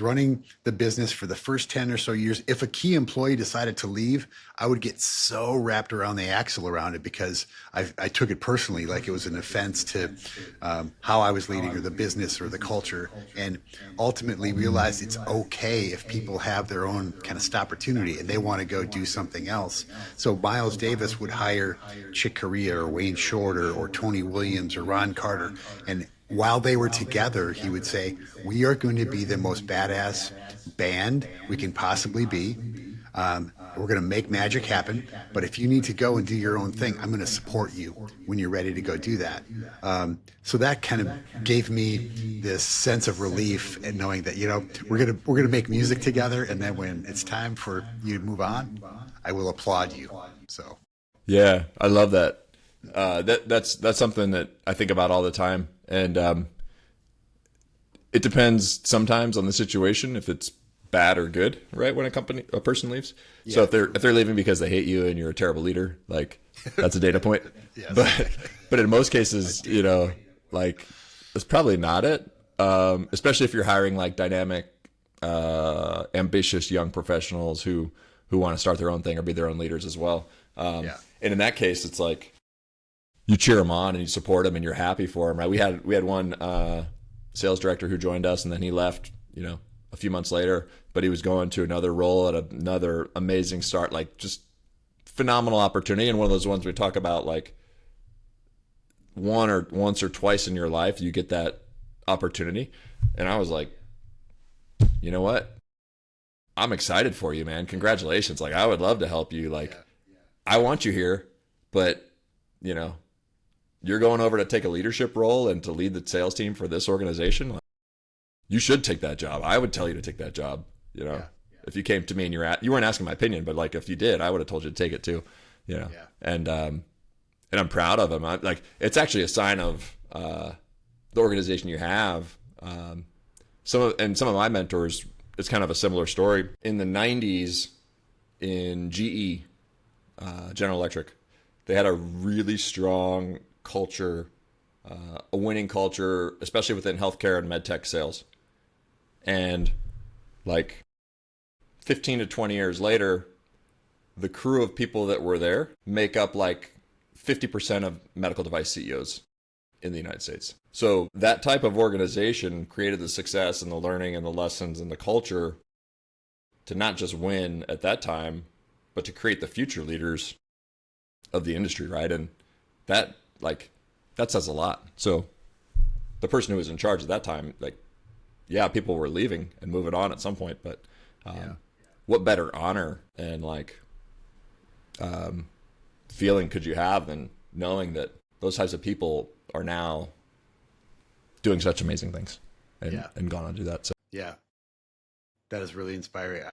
running the business for the first 10 or so years, if a key employee decided to leave, I would get so wrapped around the axle around it because I took it personally, like it was an offense to how I was leading or the business or the culture, and ultimately realized it's okay if people have their own kind of opportunity and they want to go do something else. So Miles Davis would hire Chick Corea or Wayne Shorter or Tony Williams or Ron Carter, and while they were together, he would say, "We are going to be the most badass band we can possibly be. We're going to make magic happen. But if you need to go and do your own thing, I'm going to support you when you're ready to go do that." So that kind of gave me this sense of relief and knowing that, we're gonna make music together, and then when it's time for you to move on, I will applaud you. So Yeah, I love that. That's something that I think about all the time, and it depends sometimes on the situation if it's bad or good, right? When a person leaves. Yeah. So if they're leaving because they hate you and you're a terrible leader, like that's a data point. Yes. But in most cases, like that's probably not it. Especially if you're hiring like dynamic, ambitious young professionals who want to start their own thing or be their own leaders as well. And in that case, it's like you cheer them on and you support them and you're happy for them, right? We had one sales director who joined us and then he left, a few months later, but he was going to another role at another amazing start, like just phenomenal opportunity. And one of those ones we talk about, like once or twice in your life, you get that opportunity. And I was like, you know what? I'm excited for you, man. Congratulations. Like, I would love to help you. Like, I want you here, but you're going over to take a leadership role and to lead the sales team for this organization. Like, you should take that job. I would tell you to take that job. If you came to me and you weren't asking my opinion, but like if you did, I would have told you to take it too. And I'm proud of him. It's actually a sign of the organization you have. Some of my mentors, it's kind of a similar story. In the 90s, in GE, General Electric, they had a really strong culture, a winning culture, especially within healthcare and medtech sales. And like 15 to 20 years later, the crew of people that were there make up like 50% of medical device CEOs in the United States. So that type of organization created the success and the learning and the lessons and the culture to not just win at that time, but to create the future leaders of the industry, right? And that says a lot. So the person who was in charge at that time, people were leaving and moving on at some point, but what better honor and feeling could you have than knowing that those types of people are now doing such amazing things and gone on to do that. So yeah, that is really inspiring.